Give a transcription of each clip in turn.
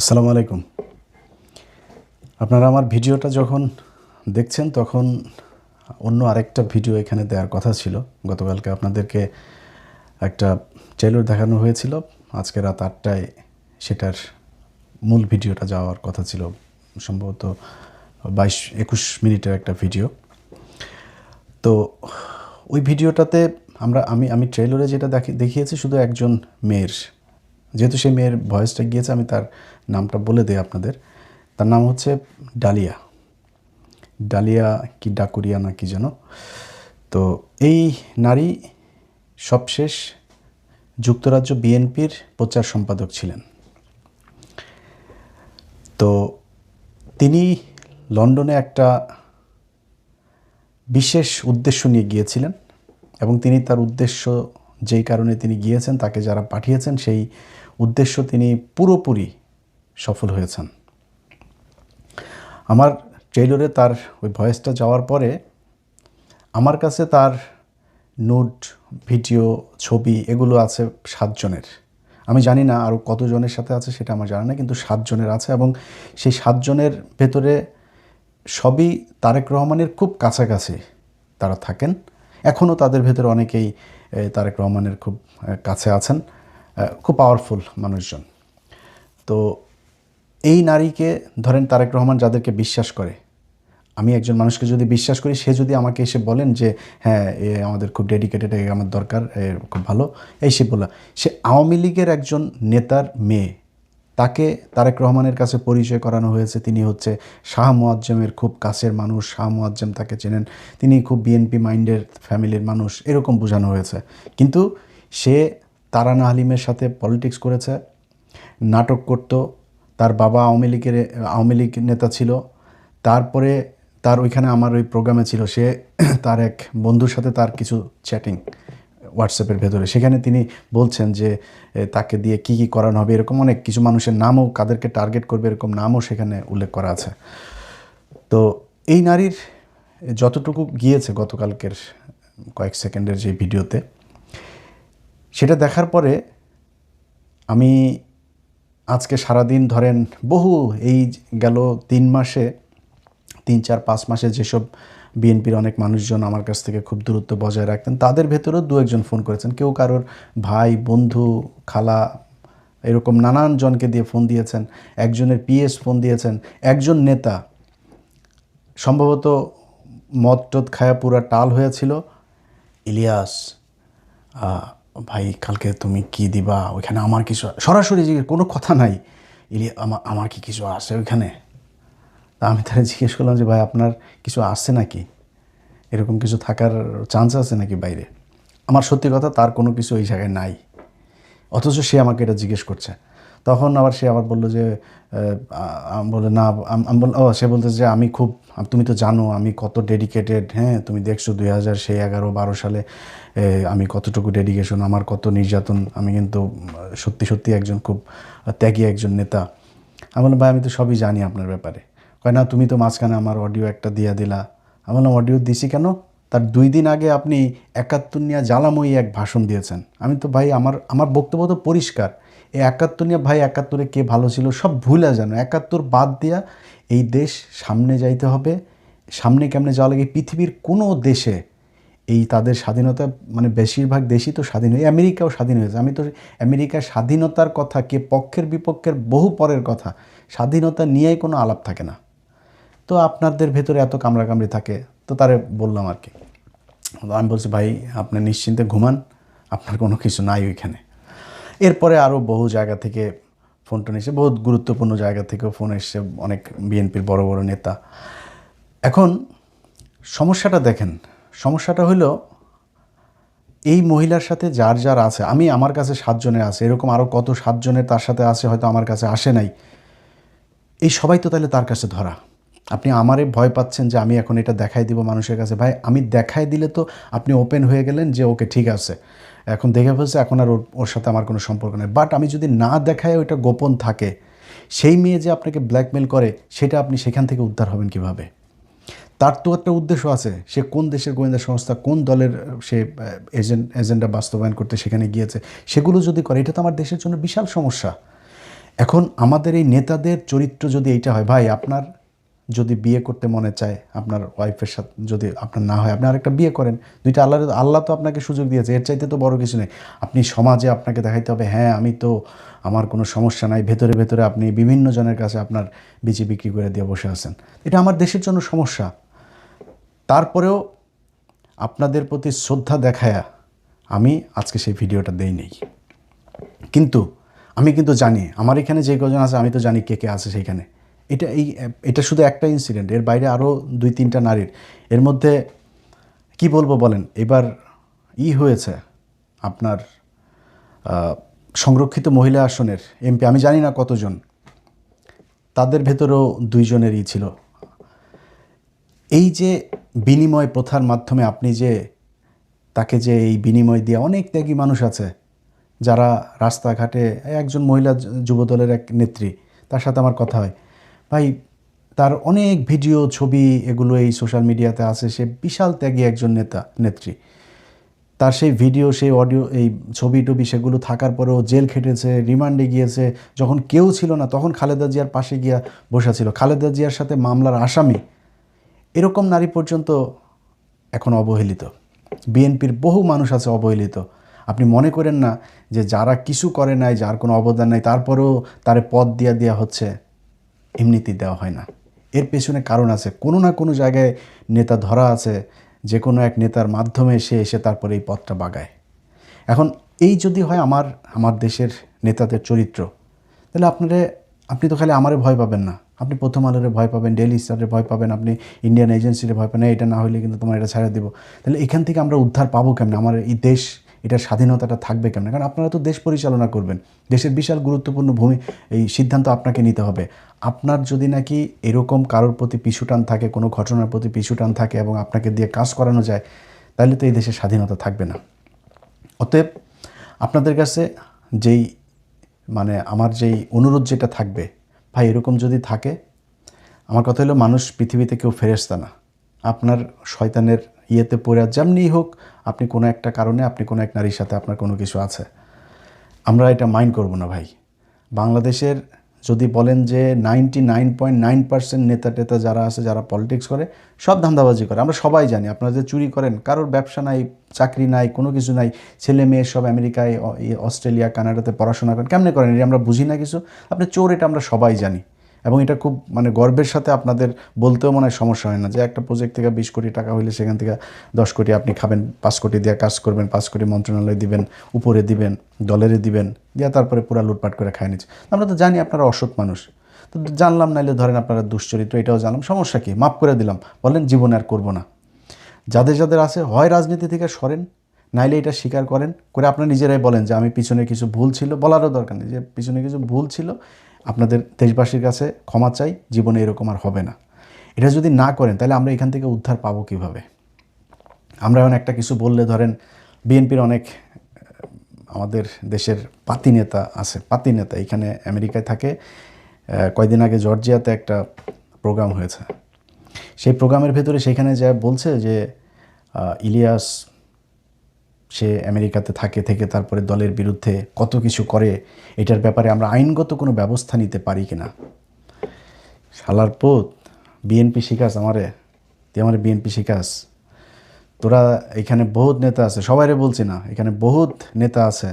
আসসালামু আলাইকুম। আপনারা আমার ভিডিওটা যখন দেখছেন তখন অন্য আরেকটা ভিডিও এখানে দেওয়ার কথা ছিল। গতকালকে আপনাদেরকে একটা ট্রেলার দেখানো হয়েছিল। আজকে রাত ৮টায় সেটার মূল ভিডিওটা যাওয়ার কথা ছিল। সম্ভবত ২২-২১ মিনিটের একটা ভিডিও। তো ওই ভিডিওটাতে আমি ট্রেলারে যেটা দেখিয়েছি শুধু একজন মেয়ের। যেহেতু সেই মেয়ের ভয়েসটা গিয়েছে, আমি তার নামটা বলে দিই আপনাদের। তার নাম হচ্ছে ডালিয়া। ডালিয়া কি ডাকুরিয়া না কি যেন। তো এই নারী সবশেষ যুক্তরাজ্য বিএনপির প্রচার সম্পাদক ছিলেন। তো তিনি লন্ডনে একটা বিশেষ উদ্দেশ্য নিয়ে গিয়েছিলেন এবং তিনি তার উদ্দেশ্য যেই কারণে তিনি গিয়েছেন, তাকে যারা পাঠিয়েছেন সেই উদ্দেশ্য তিনি পুরোপুরি সফল হয়েছেন। আমার ট্রেলারে তার ওই ভয়েসটা যাওয়ার পরে আমার কাছে তার নোট, ভিডিও, ছবি এগুলো আছে ৭ জনের। আমি জানি না আরও কতজনের সাথে আছে সেটা আমার জানা না, কিন্তু ৭ জনের আছে এবং সেই ৭ জনের ভেতরে সবই তারেক রহমানের খুব কাছাকাছি তারা থাকেন। এখনও তাদের ভেতরে অনেকেই তারেক রহমানের খুব কাছে আছেন, খুব পাওয়ারফুল মানুষজন। তো এই নারীকে ধরেন তারেক রহমান যাদেরকে বিশ্বাস করে, আমি একজন মানুষকে যদি বিশ্বাস করি, সে যদি আমাকে এসে বলেন যে হ্যাঁ এ আমাদের খুব ডেডিকেটেড, আমার দরকার, খুব ভালো, এই সে বলা, সে আওয়ামী লীগের একজন নেতার মেয়ে, তাকে তারেক রহমানের কাছে পরিচয় করানো হয়েছে। তিনি হচ্ছে শাহ মোয়াজ্জেমের খুব কাছের মানুষ, শাহ মোয়াজ্জেম তাকে চেনেন, তিনি খুব বিএনপি মাইন্ডের ফ্যামিলির মানুষ, এরকম বোঝানো হয়েছে। কিন্তু সে তারানা হালিমের সাথে পলিটিক্স করেছে, নাটক করত, তার বাবা আওয়ামী লীগ নেতা ছিল। তারপরে তার ওইখানে আমার ওই প্রোগ্রামে ছিল, সে তার এক বন্ধুর সাথে তার কিছু চ্যাটিং হোয়াটসঅ্যাপের ভেতরে, সেখানে তিনি বলছেন যে তাকে দিয়ে কি কি করানো হবে, এরকম অনেক কিছু মানুষের নামও, কাদেরকে টার্গেট করবে এরকম নামও সেখানে উল্লেখ করা আছে। তো এই নারীর যতটুকু গিয়েছে গতকালকের কয়েক সেকেন্ডের যে ভিডিওতে, সেটা দেখার পরে আমি আজকে সারাদিন ধরেন এই গেল ৩ মাসে, ৩-৪-৫ মাসে যেসব বিএনপির অনেক মানুষজন আমার কাছ থেকে খুব দূরত্ব বজায় রাখতেন, তাদের ভেতরেও ২-১ জন ফোন করেছেন। কেউ কারোর ভাই, বন্ধু, খালা, এরকম নানান জনকে দিয়ে ফোন দিয়েছেন। একজনের পিএস ফোন দিয়েছেন। একজন নেতা সম্ভবত মদ টদ খায়া পুরা টাল হয়েছিল, ইলিয়াস ভাই কালকে তুমি কি দিবা ওইখানে, আমার কিছু, সরাসরি কোনো কথা নাই, আমার কি কিছু আছে ওইখানে। তা আমি তারা জিজ্ঞেস করলাম যে ভাই আপনার কিছু আসছে নাকি, এরকম কিছু থাকার চান্স আছে নাকি বাইরে। আমার সত্যি কথা, তার কোনো কিছু এই জায়গায় নাই, অথচ সে আমাকে এটা জিজ্ঞেস করছে। তখন আবার সে আবার বললো যে বলে না, আমি বল ও, সে বলতে যে আমি খুব, তুমি তো জানো আমি কত ডেডিকেটেড, হ্যাঁ তুমি দেখছো 2011-12 সালে আমি কতটুকু ডেডিকেশন, আমার কত নির্যাতন, আমি কিন্তু সত্যি সত্যি একজন খুব ত্যাগী একজন নেতা। আমি বললাম ভাই আমি তো সবই জানি আপনার ব্যাপারে। কয় না তুমি তো মাঝখানে আমার অডিও একটা দিয়া দিলা। আমি বললাম অডিও দিছি কেন, তার 2 দিন আগে আপনি 71 নিয়ে জ্বালাময়ী এক ভাষণ দিয়েছেন। আমি তো ভাই আমার বক্তব্য তো পরিষ্কার, এই 71 নিয়ে ভাই 71-এ কে ভালো ছিল সব ভুলে যেন, 71 বাদ দিয়া এই দেশ সামনে যাইতে হবে। সামনে কেমনে যাওয়া লাগে, পৃথিবীর কোনো দেশে এই তাদের স্বাধীনতা, মানে বেশিরভাগ দেশই তো স্বাধীন হয়ে, আমেরিকাও স্বাধীন হয়েছে। আমি তো আমেরিকার স্বাধীনতার কথা, কে পক্ষের বিপক্ষের বহু পরের কথা, স্বাধীনতা নিয়েই কোনো আলাপ থাকে না। তো আপনাদের ভেতরে এত কামড়াকামড়ি থাকে, তো তারে বললাম আর কি। আমি বলছি ভাই আপনি নিশ্চিন্তে ঘুমান, আপনার কোনো কিছু নাই ওইখানে। এরপরে আরও বহু জায়গা থেকে ফোন টোন এসে, বহুত গুরুত্বপূর্ণ জায়গা থেকেও ফোন এসছে, অনেক বিএনপির বড় বড় নেতা। এখন সমস্যাটা দেখেন, সমস্যাটা হলো এই মহিলার সাথে যার যার আছে, আমার কাছে 7 জনের আছে, এরকম আরও কত 7 জনের তার সাথে আছে, হয়তো আমার কাছে আসে নাই। এই সবাই তো তাহলে তার কাছে ধরা। আপনি আমারে ভয় পাচ্ছেন যে আমি এখন এটা দেখাই দিব মানুষের কাছে। ভাই আমি দেখাই দিলে তো আপনি ওপেন হয়ে গেলেন যে ওকে ঠিক আছে, এখন দেখে ফেলছে, এখন আর ওর সাথে আমার কোনো সম্পর্ক নেই। বাট আমি যদি না দেখাই, ওইটা গোপন থাকে, সেই মেয়ে যে আপনাকে ব্ল্যাকমেল করে, সেটা আপনি সেখান থেকে উদ্ধার হবেন কিভাবে? তার তো একটা উদ্দেশ্য আছে, সে কোন দেশের গোয়েন্দা সংস্থা, কোন দলের সে এজেন্ডা বাস্তবায়ন করতে সেখানে গিয়েছে, সেগুলো যদি করে, এটা তো আমার দেশের জন্য বিশাল সমস্যা। এখন আমাদের এই নেতাদের চরিত্র যদি এইটা হয়, ভাই আপনার যদি বিয়ে করতে মনে চায়, আপনার ওয়াইফের সাথে যদি আপনার না হয়, আপনি আরেকটা বিয়ে করেন। দুইটা আল্লাহ তো আপনাকে সুযোগ দিয়েছে, এর চাইতে তো বড় কিছু নেই। আপনি সমাজে আপনাকে দেখাইতে হবে, হ্যাঁ আমি তো, আমার কোনো সমস্যা নাই, ভেতরে ভেতরে আপনি বিভিন্ন জনের কাছে আপনার বিচি বিক্রি করে দিয়ে বসে আছেন। এটা আমার দেশের জন্য সমস্যা। তারপরেও আপনাদের প্রতি শ্রদ্ধা দেখায়া আমি আজকে সেই ভিডিওটা দেই নেই। কিন্তু আমি কিন্তু জানি আমার এখানে যে কজন আছে, আমি তো জানি কে কে আছে সেইখানে। এটা শুধু একটা ইনসিডেন্ট, এর বাইরে আরও 2-3টা নারীর, এর মধ্যে কি বলবো বলেন, এবার হয়েছে আপনার সংরক্ষিত মহিলা আসনের এমপি, আমি জানি না কতজন, তাদের ভেতরেও 2জনেরই ছিল। এই যে বিনিময় প্রথার মাধ্যমে আপনি যে তাকে যে এই বিনিময় দিয়ে, অনেক ত্যাগী মানুষ আছে যারা রাস্তাঘাটে, একজন মহিলা যুবদলের এক নেত্রী, তার সাথে আমার কথা হয়, ভাই তার অনেক ভিডিও ছবি এগুলো এই সোশ্যাল মিডিয়াতে আছে, সে বিশাল ত্যাগী একজন নেত্রী। তার সেই ভিডিও, সেই অডিও, এই ছবি টবি সেগুলো থাকার পরেও জেল খেটেছে, রিমান্ডে গিয়েছে, যখন কেউ ছিল না তখন খালেদা জিয়ার পাশে গিয়া বসা ছিল, খালেদা জিয়ার সাথে মামলার আসামি। এরকম নারী পর্যন্ত এখন অবহেলিত। বিএনপির বহু মানুষ আছে অবহেলিত। আপনি মনে করেন না যে যারা কিছু করে নাই, যার কোনো অবদান নাই, তারপরেও তারে পদ দেওয়া হচ্ছে, এমনিতেই দেওয়া হয় না। এর পেছনে কারণ আছে, কোনো না কোনো জায়গায় নেতা ধরা আছে, যে কোনো এক নেতার মাধ্যমে সে এসে তারপরে এই পদটা বাগায়। এখন এই যদি হয় আমার দেশের নেতাদের চরিত্র, তাহলে আপনি তো খালি আমারে ভয় পাবেন না, আপনি প্রথম আলোরে ভয় পাবেন, ডেইলি স্টারে ভয় পাবেন, আপনি ইন্ডিয়ান এজেন্সিরে ভয় পাবেন, এটা না হলে কিন্তু তোমার এটা ছাড়া দেবো। তাহলে এখান থেকে আমরা উদ্ধার পাবো কেমন? আমার এই দেশ, এটার স্বাধীনতাটা থাকবে কেমন? কারণ আপনারা তো দেশ পরিচালনা করবেন, দেশের বিশাল গুরুত্বপূর্ণ এই সিদ্ধান্ত আপনাকে নিতে হবে। আপনার যদি নাকি এরকম কারোর প্রতি পিছুটান থাকে, কোনো ঘটনার প্রতি পিছুটান থাকে এবং আপনাকে দিয়ে কাজ করানো যায়, তাহলে তো এই দেশের স্বাধীনতা থাকবে না। অতএব আপনাদের কাছে আমার যেই অনুরোধ যেটা থাকবে, ভাই এরকম যদি থাকে, আমার কথা হলো, মানুষ পৃথিবীতে কেউ ফেরেশতা না। আপনার শয়তানের ইয়েতে পড়ে যেমনিই হোক, আপনি কোনো একটা কারণে আপনি কোনো এক নারীর সাথে আপনার কোনো কিছু আছে, আমরা এটা মাইন্ড করব না ভাই। বাংলাদেশের যদি বলেন যে 99.9% নেতা টেতা যারা আছে, যারা পলিটিক্স করে, সব ধান্দাবাজি করে, আমরা সবাই জানি। আপনারা যে চুরি করেন, কারোর ব্যবসা নাই, চাকরি নাই, কোনো কিছু নাই, ছেলে মেয়ে সব আমেরিকায়, অস্ট্রেলিয়া, কানাডাতে পড়াশোনা করেন, কেমনে করেন এটা আমরা বুঝি না কিছু। আপনি চোর, এটা আমরা সবাই জানি। এবং এটা খুব গর্বের সাথে আপনাদের বলতেও মনে হয় সমস্যা হয় না যে একটা প্রজেক্ট থেকে 20 কোটি টাকা হইলে সেখান থেকে 10 কোটি আপনি খাবেন, 5 কোটি দিয়ে কাজ করবেন, 5 কোটি মন্ত্রণালয় দিবেন, উপরে দিবেন, দলেরে দিবেন, দিয়া তারপরে পুরা লুটপাট করে খায় নিচ্ছে। আমরা তো জানি আপনারা অসৎ মানুষ, তো জানলাম, নাইলে ধরেন আপনারা দুশ্চরিত্র, এটাও জানলাম, সমস্যা কি, মাফ করে দিলাম, বলেন জীবনে আর করবো না। যাদের যাদের আছে, হয় রাজনীতি থেকে সরেন, নাইলে এটা স্বীকার করেন, করে আপনারা নিজেরাই বলেন যে আমি পিছনে কিছু ভুল ছিল, বলারও দরকার নেই যে পিছনে কিছু ভুল ছিল, আপনাদের দেশবাসীর কাছে ক্ষমা চাই, জীবনে এরকম আর হবে না। এটা যদি না করেন, তাহলে আমরা এখান থেকে উদ্ধার পাবো কীভাবে? আমরা এখন একটা কিছু বললে, ধরেন বিএনপির অনেক আমাদের দেশের পাতি নেতা আছে, পাতি নেতা এখানে আমেরিকায় থাকে। কয়দিন আগে জর্জিয়াতে একটা প্রোগ্রাম হয়েছে, সেই প্রোগ্রামের ভেতরে সেখানে যা বলছে যে ইলিয়াস সে আমেরিকাতে থেকে তারপরে দলের বিরুদ্ধে কত কিছু করে, এটার ব্যাপারে আমরা আইনগত কোনো ব্যবস্থা নিতে পারি কিনা। শালার পোত, বিএনপি শিখাস আমারে, তুই আমার বিএনপি শিখাস? তোরা এখানে বহুত নেতা আছে, সবাইরে বলছি না, এখানে বহুত নেতা আছে।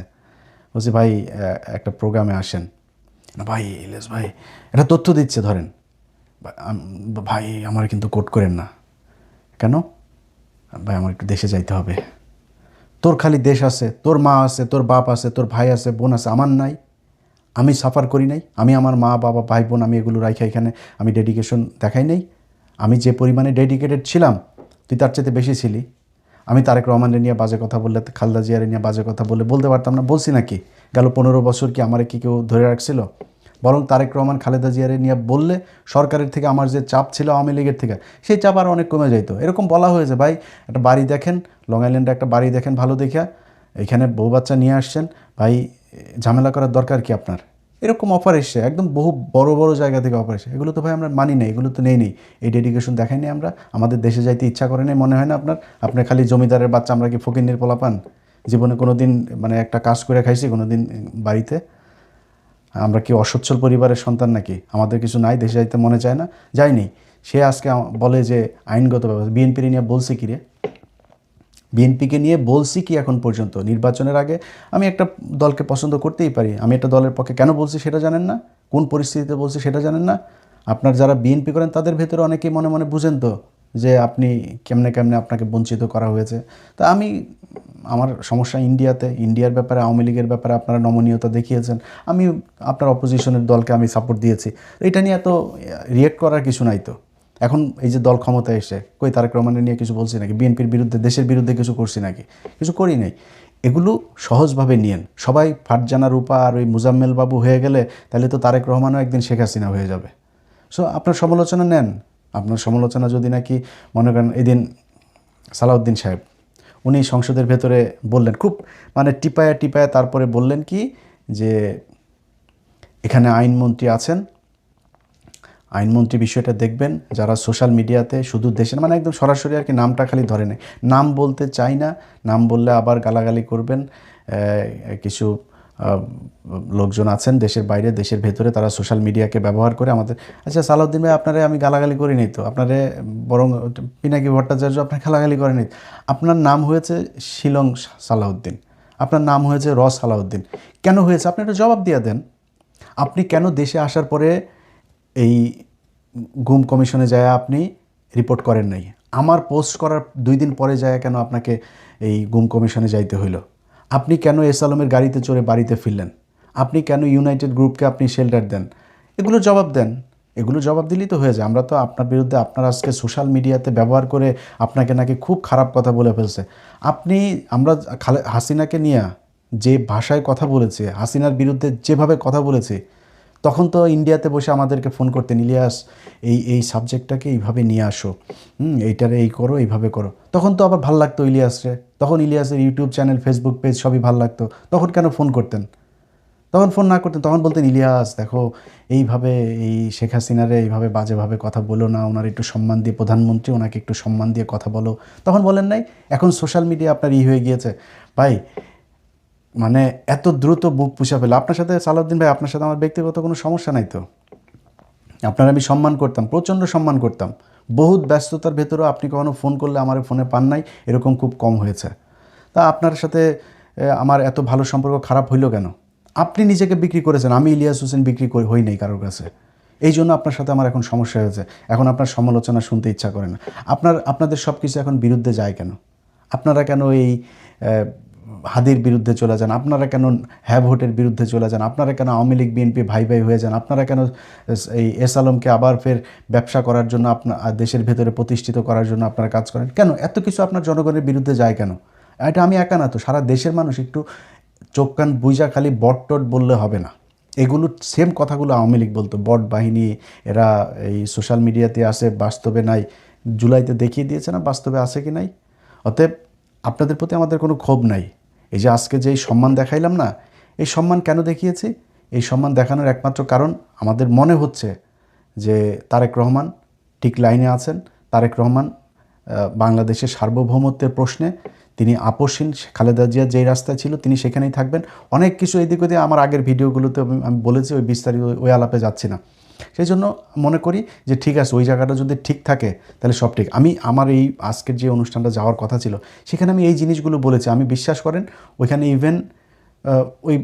বলছি ভাই একটা প্রোগ্রামে আসেন না, ভাই ইলিয়াস ভাই এটা তথ্য দিচ্ছে, ধরেন ভাই আমার কিন্তু কোট করেন না। কেন ভাই? আমার একটু দেশে যাইতে হবে। তোর খালি দেশ আছে, তোর মা আছে, তোর বাপ আছে, তোর ভাই আছে, বোন আছে, আমার নাই? আমি সাফার করি নাই? আমি আমার মা বাবা ভাই বোন আমি এগুলো রাখা এখানে আমি ডেডিকেশন দেখাই নাই? আমি যে পরিমাণে ডেডিকেটেড ছিলাম, তুই তার চেয়ে বেশি ছিলি। আমি তারেক রহমানের নিয়ে বাজে কথা বললে, খালেদা জিয়ারে নিয়ে বাজে কথা বলতে পারতাম না? বলছি নাকি? গেল 15 বছর কি আমারে কি কেউ ধরে রাখছিল? বরং তারেক রহমান খালেদা জিয়ারে নিয়ে বললে সরকারের থেকে আমার যে চাপ ছিল আওয়ামী লীগের থেকে, সেই চাপ আরও অনেক কমে যাইতো। এরকম বলা হয়েছে, ভাই একটা বাড়ি দেখেন, লং আইল্যান্ডে একটা বাড়ি দেখেন ভালো দেখা, এখানে বউ বাচ্চা নিয়ে আসছেন, ভাই ঝামেলা করার দরকার কি আপনার? এরকম অফার এসছে, একদম বহু বড় বড় জায়গা থেকে অফার এসছে। এগুলো তো ভাই আমরা মানি না, এগুলো তো নেই, এই ডেডিকেশন দেখাই নি আমরা, আমাদের দেশে যাইতে ইচ্ছা করে নাই মনে হয় না আপনার খালি জমিদারের বাচ্চা, আমরা কি ফকিন্নির পোলা পান? জীবনে কোনো দিন একটা কাজ করে খাইছি কোনো দিন বাড়িতে? আমরা কি অসচ্ছল পরিবারের সন্তান নাকি? আমাদের কিছু নাই, দেশে যাইতে মনে চায় না? যায়নি। সে আজকে বলে যে আইনগত ব্যবস্থা। বিএনপির নিয়ে বলছে কি রে? বিএনপিকে নিয়ে বলছি কি এখন পর্যন্ত? নির্বাচনের আগে আমি একটা দলকে পছন্দ করতেই পারি, আমি একটা দলের পক্ষে কেন বলছি সেটা জানেন না? কোন পরিস্থিতিতে বলছি সেটা জানেন না? আপনার যারা বিএনপি করেন তাদের ভেতরে অনেকেই মনে মনে বুঝেন তো যে আপনি কেমনে কেমনে আপনাকে বঞ্চিত করা হয়েছে। তা আমি, আমার সমস্যা ইন্ডিয়ার ব্যাপারে, আওয়ামী লীগের ব্যাপারে আপনারা নমনীয়তা দেখিয়েছেন, আমি আপনার অপোজিশনের দলকে আমি সাপোর্ট দিয়েছি। এটা নিয়ে এত রিয়েক্ট করার কিছু নাই তো। এখন এই যে দল ক্ষমতায় এসে কই তারেক রহমানের নিয়ে কিছু বলছি নাকি? বিএনপির বিরুদ্ধে, দেশের বিরুদ্ধে কিছু করছি নাকি? কিছু করি নাই। এগুলো সহজভাবে নিয়েন। সবাই ফারজানা রূপা আর ওই মুজাম্মেল বাবু হয়ে গেলে তাহলে তো তারেক রহমানও একদিন শেখ হাসিনা হয়ে যাবে। সো আপনার সমালোচনা নেন। আপনার সমালোচনা যদি নাকি মনে করেন, এদিন সালাউদ্দিন সাহেব উনি সংসদের ভেতরে বললেন খুব মানে টিপায়া টিপায়া, তারপরে বললেন কি যে এখানে আইনমন্ত্রী আছেন, আইনমন্ত্রী বিষয়টা দেখবেন, যারা সোশ্যাল মিডিয়াতে শুধু দেশের মানে একদম সরাসরি আর কি নামটা খালি ধরে নেয়, নাম বলতে চাই না, নাম বললে আবার গালাগালি করবেন। কিছু লোকজন আছেন দেশের বাইরে, দেশের ভেতরে, তারা সোশ্যাল মিডিয়াকে ব্যবহার করে আমাদের। আচ্ছা সালাউদ্দিন ভাই, আপনারে আমি গালাগালি করি নাই তো, আপনারে বরং পিনাকি ভট্টাচার্য আপনার গালাগালি করেনি। আপনার নাম হয়েছে শিলং সালাউদ্দিন, আপনার নাম হয়েছে সালাউদ্দিন। কেন হয়েছে আপনি একটা জবাব দিয়ে দেন। আপনি কেন দেশে আসার পরে এই গুম কমিশনে যায় আপনি রিপোর্ট করেন নাই? আমার পোস্ট করার 2 দিন পরে যায় কেন আপনাকে এই গুম কমিশনে যাইতে হইল? আপনি কেন এস আলমের গাড়িতে চড়ে বাড়িতে ফিরলেন? আপনি কেন ইউনাইটেড গ্রুপকে আপনি শেল্টার দেন? এগুলো জবাব দেন। এগুলো জবাব দিলেই তো হয়ে যায়। আমরা তো আপনার বিরুদ্ধে, আপনার আজকে সোশ্যাল মিডিয়াতে ব্যবহার করে আপনাকে নাকি খুব খারাপ কথা বলে ফেলছে। আমরা হাসিনাকে নিয়ে যে ভাষায় কথা বলেছি, হাসিনার বিরুদ্ধে যেভাবে কথা বলেছি, তখন তো ইন্ডিয়াতে বসে আমাদেরকে ফোন করতেন, ইলিয়াস এই সাবজেক্টটাকে এইভাবে নিয়ে আসো, এইটারে এই করো, এইভাবে করো। তখন তো আবার ভাল লাগতো ইলিয়াসরে, তখন ইলিয়াসের ইউটিউব চ্যানেল, ফেসবুক পেজ সবই ভাল লাগতো। তখন কেন ফোন করতেন? তখন ফোন না করতেন, তখন বলতেন ইলিয়াস দেখো এইভাবে এই শেখ হাসিনারে এইভাবে বাজেভাবে কথা বলো না, ওনার একটু সম্মান দিয়ে, প্রধানমন্ত্রী ওনাকে একটু সম্মান দিয়ে কথা বলো। তখন বলেন নাই? এখন সোশ্যাল মিডিয়া আপনার হয়ে গিয়েছে ভাই, মানে এত দ্রুত বুক পুষা ফেলে। আপনার সাথে সালাউদ্দিন ভাই, আপনার সাথে আমার ব্যক্তিগত কোনো সমস্যা নাই তো। আপনার আমি সম্মান করতাম, প্রচণ্ড সম্মান করতাম। বহুত ব্যস্ততার ভেতরেও আপনি কখনো ফোন করলে আমার ফোনে পান নাই, এরকম খুব কম হয়েছে। তা আপনার সাথে আমার এত ভালো সম্পর্ক খারাপ হইল কেন? আপনি নিজেকে বিক্রি করেছেন, আমি ইলিয়াস হোসেন বিক্রি হই নাই কারোর কাছে। এই জন্য আপনার সাথে আমার এখন সমস্যা হয়েছে। এখন আপনার সমালোচনা শুনতে ইচ্ছা করে না। আপনাদের সব কিছু এখন বিরুদ্ধে যায় কেন? আপনারা কেন এই হাদির বিরুদ্ধে চলে যান? আপনারা কেন হ্যাঁ ভোটের বিরুদ্ধে চলে যান? আপনারা কেন আওয়ামী লীগ বিএনপি ভাই ভাই হয়ে যান? আপনারা কেন এই এস আলমকে আবার ফের ব্যবসা করার জন্য, আপনার দেশের ভেতরে প্রতিষ্ঠিত করার জন্য আপনারা কাজ করেন কেন? এত কিছু আপনার জনগণের বিরুদ্ধে যায় কেন? এটা আমি একা না তো, সারা দেশের মানুষ। একটু চোখ কান বুইজা খালি বট টট বললে হবে না। এগুলো সেম কথাগুলো আওয়ামী লীগ বলতো, বট বাহিনী, এরা এই সোশ্যাল মিডিয়াতে আসে, বাস্তবে নাই। জুলাইতে দেখিয়ে দিয়েছে না বাস্তবে আছে কি নাই। অতএব আপনাদের প্রতি আমাদের কোনো ক্ষোভ নাই। এই যে আজকে যে সম্মান দেখাইলাম না, এই সম্মান কেন দেখিয়েছি? এই সম্মান দেখানোর একমাত্র কারণ, আমাদের মনে হচ্ছে যে তারেক রহমান ঠিক লাইনে আছেন। তারেক রহমান বাংলাদেশের সার্বভৌমত্বের প্রশ্নে তিনি আপোষহীন। খালেদা জিয়া যেই রাস্তায় ছিল তিনি সেখানেই থাকবেন। অনেক কিছু এদিক ওদিক আমার আগের ভিডিওগুলোতে আমি বলেছি, ওই বিস্তারিত ওই আলাপে যাচ্ছি না। সেই জন্য মনে করি যে ঠিক আছে, ওই জায়গাটা যদি ঠিক থাকে তাহলে সব ঠিক। আমার এই আজকের যে অনুষ্ঠানটা যাওয়ার কথা ছিল, সেখানে আমি এই জিনিসগুলো বলেছি। আমি বিশ্বাস করেন ওইখানে ইভেন ওই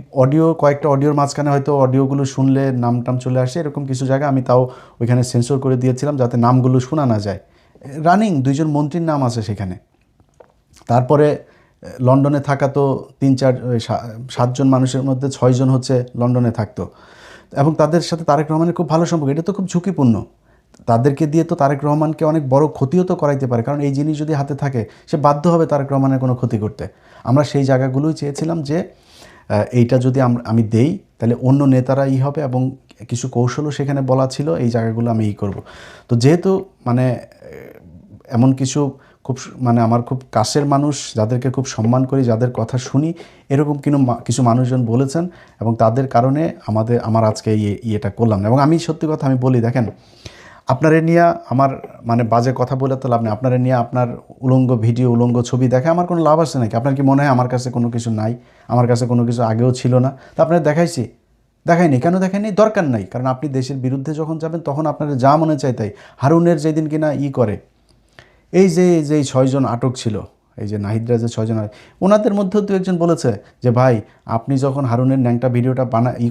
কয়েকটা অডিওর মাঝখানে হয়তো অডিওগুলো শুনলে নাম টাম চলে আসে, এরকম কিছু জায়গা আমি তাও ওইখানে সেন্সর করে দিয়েছিলাম যাতে নামগুলো শোনা না যায়। রানিং 2 জন মন্ত্রীর নাম আছে সেখানে। তারপরে লন্ডনে থাকা তো 7 জন মানুষের মধ্যে 6 জন হচ্ছে লন্ডনে থাকতো, এবং তাদের সাথে তারেক রহমানের খুব ভালো সম্পর্ক। এটা তো খুব ঝুঁকিপূর্ণ। তাদেরকে দিয়ে তো তারেক রহমানকে অনেক বড় ক্ষতিও তো করাইতে পারে, কারণ এই জিনিস যদি হাতে থাকে সে বাধ্য হবে তারেক রহমানের কোনো ক্ষতি করতে। আমরা সেই জায়গাগুলোই চেয়েছিলাম যে এইটা যদি আমি দেই তাহলে অন্য নেতারা হবে, এবং কিছু কৌশলও সেখানে বলা ছিল, এই জায়গাগুলো আমি করব। তো যেহেতু মানে এমন কিছু খুব মানে আমার খুব কাছের মানুষ, যাদেরকে খুব সম্মান করি, যাদের কথা শুনি, এরকম কিছু মানুষজন বলেছেন, এবং তাদের কারণে আমার আজকে ইয়েটা করলাম না। এবং আমি সত্যি কথা আমি বলি, দেখেন আপনারে নিয়ে আমার মানে বাজে কথা বলে তো লাভ নেই। আপনারে নিয়ে আপনার উলঙ্গ ভিডিও, উলঙ্গ ছবি দেখে আমার কোনো লাভ আছে নাকি? আপনার কি মনে হয় আমার কাছে কোনো কিছু নাই? আমার কাছে কোনো কিছু আগেও ছিল না? তা আপনার দেখাইছি, দেখায়নি। কেন দেখায়নি? দরকার নাই। কারণ আপনি দেশের বিরুদ্ধে যখন যাবেন তখন আপনার যা মনে চায় তাই। হারুনের যেদিন কিনা করে, এই যে 6 জন আটক ছিল, এই যে নাহিদরা যে 6 জন, ওনাদের মধ্যেও দু একজন বলেছে যে ভাই আপনি যখন হারুনের ন্যাংটা ভিডিওটা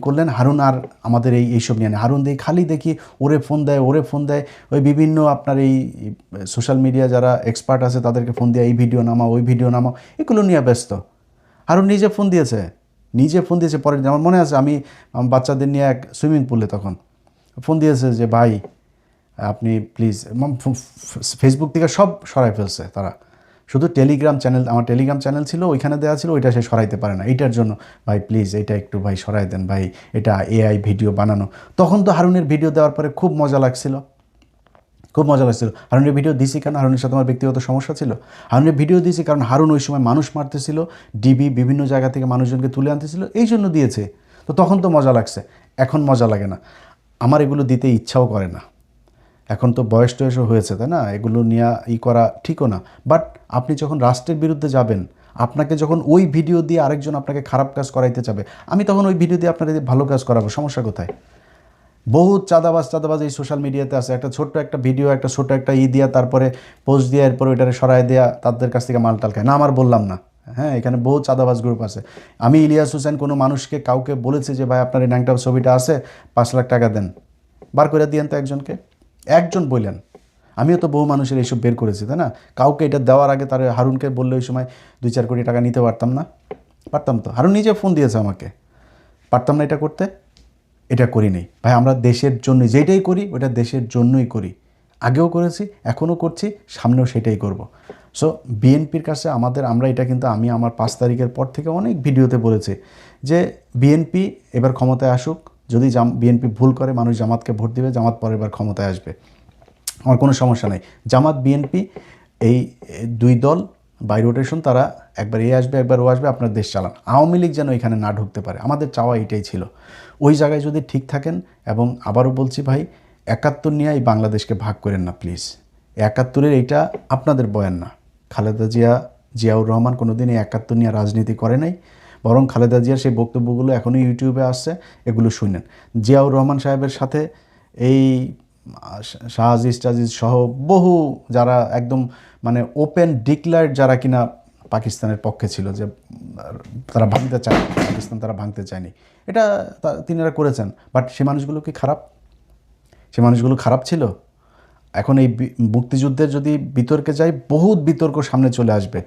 করলেন, হারুন আর আমাদের এইসব নিয়ে নেই। হারুন খালি দেখি ওরে ফোন দেয়, ওই বিভিন্ন আপনার এই সোশ্যাল মিডিয়া যারা এক্সপার্ট আছে তাদেরকে ফোন দিয়ে এই ভিডিও নামাও, ওই ভিডিও নামাও, এগুলো নিয়ে ব্যস্ত। হারুন নিজে ফোন দিয়েছে পরের দিন। আমার মনে আছে, আমি বাচ্চাদের নিয়ে এক সুইমিং পুলে তখন ফোন দিয়েছে যে ভাই আপনি প্লিজ, ফেসবুক থেকে সব সরাই ফেলছে তারা, শুধু টেলিগ্রাম চ্যানেল, আমার টেলিগ্রাম চ্যানেল ছিল ওইখানে দেওয়া ছিল, ওইটা সে সরাইতে পারে না, এইটার জন্য ভাই প্লিজ এটা একটু ভাই সরাই দেন ভাই, এটা এআই ভিডিও বানানো। তখন তো হারুনের ভিডিও দেওয়ার পরে খুব মজা লাগছিল। হারুনের ভিডিও দিয়েছি কারণ হারুনের সাথে আমার ব্যক্তিগত সমস্যা ছিল। হারুনের ভিডিও দিয়েছি কারণ হারুন ওই সময় মানুষ মারতেছিল, ডিবি বিভিন্ন জায়গা থেকে মানুষজনকে তুলে আনতেছিল, এই জন্য দিয়েছে। তো তখন তো মজা লাগছে, এখন মজা লাগে না। আমার এগুলো দিতে ইচ্ছাও করে না। এখন তো বয়স টয়সও হয়েছে, তাই না? এগুলো নিয়ে করা ঠিকও না। বাট আপনি যখন রাষ্ট্রের বিরুদ্ধে যাবেন, আপনাকে যখন ওই ভিডিও দিয়ে আরেকজন আপনাকে খারাপ কাজ করাইতে চাবে, আমি তখন ওই ভিডিও দিয়ে আপনাদের ভালো কাজ করাবো, সমস্যা কোথায়? বহুত চাঁদাবাজ এই সোশ্যাল মিডিয়াতে আছে, একটা ছোট্ট একটা ভিডিও, একটা ছোটো একটা দিয়া, তারপরে পোস্ট দিয়ে এরপরে ওইটারে সরাই দেওয়া, তাদের কাছ থেকে মালটাল খায় না। আমার বললাম না, হ্যাঁ, এখানে বহু চাঁদাবাজ গ্রুপ আছে। আমি ইলিয়াস হোসেন কোনো মানুষকে কাউকে বলেছি যে ভাই আপনার এই ন্যাংটা ছবিটা আছে, 5 লাখ টাকা দেন, বার করে দিয়েন তো একজন বললেন। আমিও তো বহু মানুষের এইসব বের করেছি, তাই না? কাউকে এটা দেওয়ার আগে তার হারুনকে বললে ওই সময় 2-4 কোটি টাকা নিতে পারতাম না? পারতাম তো। হারুন নিজে ফোন দিয়েছে আমাকে, পারতাম না এটা করতে? এটা করি নেই ভাই, আমরা দেশের জন্য যেটাই করি ওটা দেশের জন্যই করি। আগেও করেছি, এখনও করছি, সামনেও সেটাই করব। সো বিএনপির কাছে আমরা এটা কিন্তু আমি আমার 5 তারিখের পর থেকে অনেক ভিডিওতে বলেছি যে বিএনপি এবার ক্ষমতায় আসুক, যদি বিএনপি ভুল করে মানুষ জামাতকে ভোট দিবে, জামাত পরের বার ক্ষমতায় আসবে, আমার কোনো সমস্যা নাই। জামাত বিএনপি এই 2 দল বাই রোটেশন, তারা একবার এ আসবে একবার ও আসবে, আপনার দেশ চালান। আওয়ামী লীগ যেন এখানে না ঢুকতে পারে, আমাদের চাওয়া এটাই ছিল। ওই জায়গায় যদি ঠিক থাকেন, এবং আবারও বলছি ভাই, 71 নিয়ে এই বাংলাদেশকে ভাগ করেন না প্লিজ। 71-এর এইটা আপনাদের বয়ান না। খালেদা জিয়াউর রহমান কোনোদিন এই 71 নিয়ে রাজনীতি করে নাই, বরং খালেদা জিয়ার সেই বক্তব্যগুলো এখনই ইউটিউবে আসছে, এগুলো শুনেন। জিয়াউর রহমান সাহেবের সাথে এই শাহজিজ টাজিজ সহ বহু যারা একদম মানে ওপেন ডিক্লার্ড, যারা কিনা পাকিস্তানের পক্ষে ছিল, যে তারা ভাঙতে চায় পাকিস্তান, তারা ভাঙতে চায়নি, এটা তিনারা করেছেন। বাট সে মানুষগুলো কি খারাপ? সে মানুষগুলো খারাপ ছিল? এখন এই মুক্তিযুদ্ধের যদি বিতর্কে যাই, বহুত বিতর্ক সামনে চলে আসবে।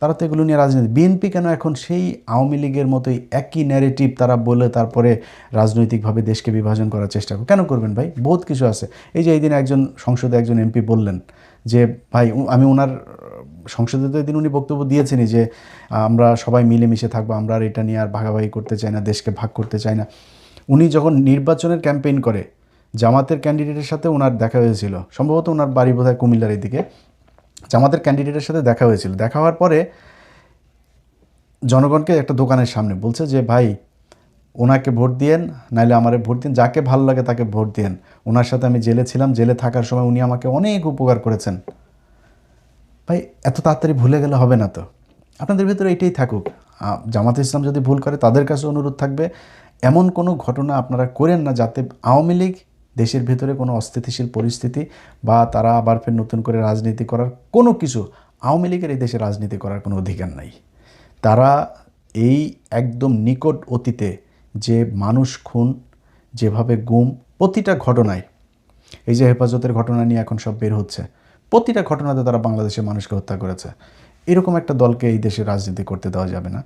তারা তো এগুলো নিয়ে রাজনীতি। বিএনপি কেন এখন সেই আওয়ামী লীগের মতোই একই ন্যারেটিভ তারা বলে তারপরে রাজনৈতিকভাবে দেশকে বিভাজন করার চেষ্টা কেন করবেন ভাই? বহুত কিছু আছে। এই যে এই দিন একজন সংসদে একজন এমপি বললেন যে ভাই, আমি ওনার সংসদে তো এদিন উনি বক্তব্য দিয়েছেনই যে আমরা সবাই মিলেমিশে থাকবো, আমরা আর এটা নিয়ে আর ভাগাভাগি করতে চাই না, দেশকে ভাগ করতে চাই না। উনি যখন নির্বাচনের ক্যাম্পেইন করে, জামাতের ক্যান্ডিডেটের সাথে ওনার দেখা হয়েছিল, সম্ভবত ওনার বাড়ি বোধহয় কুমিল্লার এদিকে, জামাতের ক্যান্ডিডেটের সাথে দেখা হয়েছিল। দেখা হওয়ার পরে জনগণকে একটা দোকানের সামনে বলছে যে ভাই ওনাকে ভোট দিয়েন, নাইলে আমারে ভোট দিন, যাকে ভালো লাগে তাকে ভোট দিয়েন। ওনার সাথে আমি জেলে ছিলাম, জেলে থাকার সময় উনি আমাকে অনেক উপকার করেছেন। ভাই এত তাড়াতাড়ি ভুলে গেলে হবে না তো। আপনাদের ভেতরে এটাই থাকুক। জামাতে ইসলাম যদি ভুল করে, তাদের কাছে অনুরোধ থাকবে এমন কোনো ঘটনা আপনারা করেন না যাতে আওয়ামী লীগ দেশের ভেতরে কোনো অস্থিতিশীল পরিস্থিতি বা তারা আবার ফের নতুন করে রাজনীতি করার কোনো কিছু, আওয়ামী লীগের এই দেশে রাজনীতি করার কোনো অধিকার নাই। তারা এই একদম নিকট অতীতে যে মানুষ খুন, যেভাবে গুম, প্রতিটা ঘটনায়, এই যে হেফাজতের ঘটনা নিয়ে এখন সব বের হচ্ছে, প্রতিটা ঘটনাতে তারা বাংলাদেশের মানুষকে হত্যা করেছে। এরকম একটা দলকে এই দেশে রাজনীতি করতে দেওয়া যাবে না।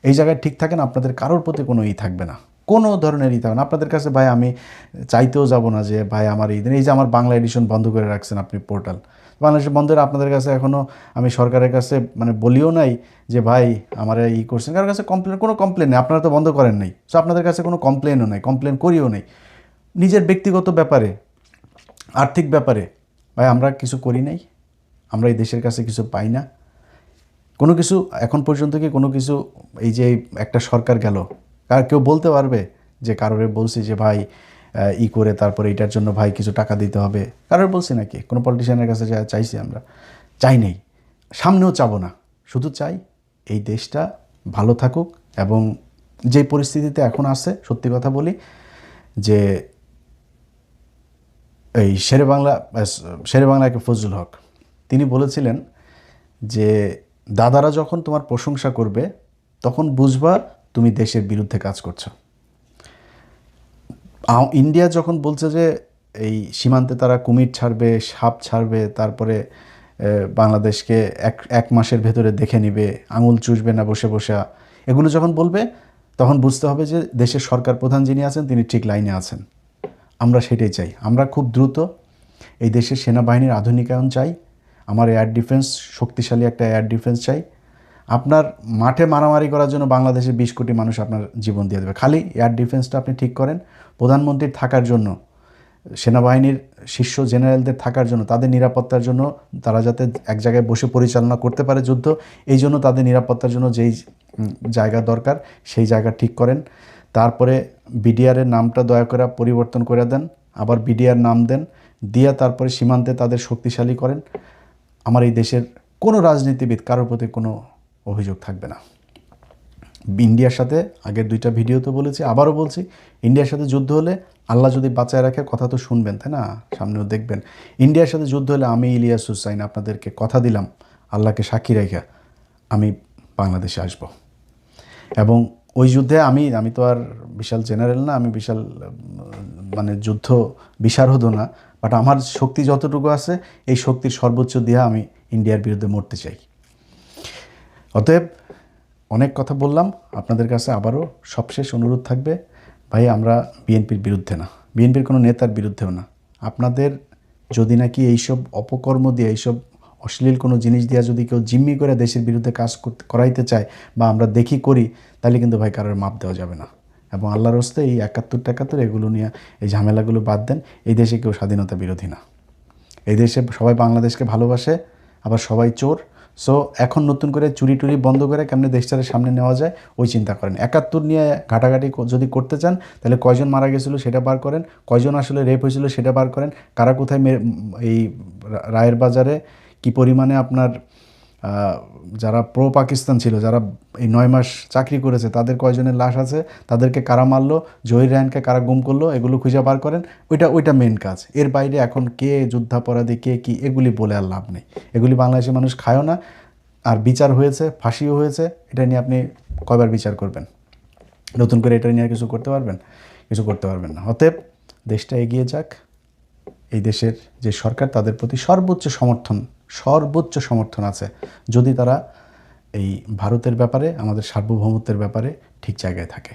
এই জায়গায় ঠিক থাকেন, আপনাদের কারোর প্রতি কোনো থাকবে না, কোনো ধরনের থাকবে না আপনাদের কাছে। ভাই আমি চাইতেও যাব না যে ভাই আমার এই দিন, এই যে আমার বাংলা এডিশন বন্ধ করে রাখছেন আপনি পোর্টাল, বাংলাদেশের বন্ধের আপনাদের কাছে এখনও আমি সরকারের কাছে মানে বলিও নাই যে ভাই আমার করছেন, কারোর কাছে কোনো কমপ্লেন নেই, আপনারা তো বন্ধ করেন নাই। সো আপনাদের কাছে কোনো কমপ্লেনও নেই, কমপ্লেন করিও নেই। নিজের ব্যক্তিগত ব্যাপারে, আর্থিক ব্যাপারে ভাই আমরা কিছু করি নাই, আমরা এই দেশের কাছে কিছু পাই না কোনো কিছু এখন পর্যন্ত। কি কোনো কিছু এই যে একটা সরকার গেল, কেউ বলতে পারবে যে কারোরে বলছি যে ভাই করে তারপরে এটার জন্য ভাই কিছু টাকা দিতে হবে, কারোর বলছি নাকি? কোনো পলিটিশিয়ানের কাছে চাইছি? আমরা চাই নেই, সামনেও চাবো না। শুধু চাই এই দেশটা ভালো থাকুক, এবং যে পরিস্থিতিতে এখন আছে, সত্যি কথা বলি, যে এই শেরেবাংলা ফজলুল হক তিনি বলেছিলেন যে দাদারা যখন তোমার প্রশংসা করবে তখন বুঝবা তুমি দেশের বিরুদ্ধে কাজ করছো। ইন্ডিয়া যখন বলছে যে এই সীমান্তে তারা কুমির ছাড়বে, সাপ ছাড়বে, তারপরে বাংলাদেশকে এক মাসের ভেতরে দেখে নিবে, আঙুল চুষবে না বসে বসে, এগুলো যখন বলবে তখন বুঝতে হবে যে দেশের সরকার প্রধান যিনি আছেন তিনি ঠিক লাইনে আছেন। আমরা সেটাই চাই। আমরা খুব দ্রুত এই দেশের সেনাবাহিনীর আধুনিকায়ন চাই। আমার এয়ার ডিফেন্স, শক্তিশালী একটা এয়ার ডিফেন্স চাই। আপনার মাঠে মারামারি করার জন্য বাংলাদেশের 20 কোটি মানুষ আপনার জীবন দিয়ে দেবে। খালি এয়ার ডিফেন্সটা আপনি ঠিক করেন। প্রধানমন্ত্রীর থাকার জন্য, সেনাবাহিনীর শীর্ষ জেনারেলদের থাকার জন্য, তাদের নিরাপত্তার জন্য, তারা যাতে এক জায়গায় বসে পরিচালনা করতে পারে যুদ্ধ, এই জন্য তাদের নিরাপত্তার জন্য যেই জায়গা দরকার সেই জায়গা ঠিক করেন। তারপরে বিডিআরের নামটা দয়া করে পরিবর্তন করে দেন, আবার বিডিআর নাম দেন, দিয়ে তারপরে সীমান্তে তাদের শক্তিশালী করেন। আমার এই দেশের কোনো রাজনীতিবিদ কারোর প্রতি কোনো অভিযোগ থাকবে না। ইন্ডিয়ার সাথে আগের 2টা ভিডিওতে বলেছি, আবারও বলছি, ইন্ডিয়ার সাথে যুদ্ধ হলে আল্লাহ যদি বাঁচায় রাখে, কথা তো শুনবেন তাই না, সামনেও দেখবেন। ইন্ডিয়ার সাথে যুদ্ধ হলে আমি ইলিয়াস হুসাইন আপনাদেরকে কথা দিলাম, আল্লাহকে সাক্ষী রেখে আমি বাংলাদেশে আসব। এবং ওই যুদ্ধে আমি তো আর বিশাল জেনারেল না, আমি বিশাল মানে যুদ্ধ বিশারদও না, বাট আমার শক্তি যতটুকু আছে এই শক্তির সর্বোচ্চ দিয়ে আমি ইন্ডিয়ার বিরুদ্ধে মরতে চাই। অতএব অনেক কথা বললাম, আপনাদের কাছে আবারও সবশেষ অনুরোধ থাকবে, ভাই আমরা বিএনপির বিরুদ্ধে না, বিএনপির কোনো নেতার বিরুদ্ধেও না। আপনাদের যদি নাকি এইসব অপকর্ম দিয়ে, এইসব অশ্লীল কোনো জিনিস দিয়ে যদি কেউ জিম্মি করে দেশের বিরুদ্ধে কাজ করাইতে চায় বা আমরা দেখি করি, তাহলে কিন্তু ভাই কারোর মাপ দেওয়া যাবে না। এবং আল্লাহর হস্তে এই 71 এগুলো নিয়ে এই ঝামেলাগুলো বাদ দেন। এই দেশে কেউ স্বাধীনতা বিরোধী না, এই দেশে সবাই বাংলাদেশকে ভালোবাসে, আবার সবাই চোর। সো এখন নতুন করে চুরি টুরি বন্ধ করে কেমনে দেশটারে সামনে নেওয়া যায় ওই চিন্তা করেন। 71 নিয়ে ঘাটাঘাটি যদি করতে চান তাহলে কয়জন মারা গেছিলো সেটা বার করেন, কয়জন আসলে রেপ হয়েছিল সেটা বার করেন, কারা কোথায় এই রায়ের বাজারে কি পরিমাণে আপনার যারা প্রো পাকিস্তান ছিল, যারা এই 9 মাস চাকরি করেছে, তাদের কয়জনের লাশ আছে, তাদেরকে কারা মারলো, জহির রায়হানকে কারা গুম করলো, এগুলো খুঁজে বার করেন। ওইটা মেন কাজ। এর বাইরে এখন কে যুদ্ধাপরাধী, কে কি, এগুলি বলে আর লাভ নেই। এগুলি বাংলাদেশের মানুষ খায়ও না। আর বিচার হয়েছে, ফাঁসিও হয়েছে, এটা নিয়ে আপনি কয়বার বিচার করবেন? নতুন করে এটা নিয়ে কিছু করতে পারবেন? কিছু করতে পারবেন না। অতএব দেশটা এগিয়ে যাক। এই দেশের যে সরকার, তাদের প্রতি সর্বোচ্চ সমর্থন আছে, যদি তারা এই ভারতের ব্যাপারে, আমাদের সার্বভৌমত্বের ব্যাপারে ঠিক জায়গায় থাকে।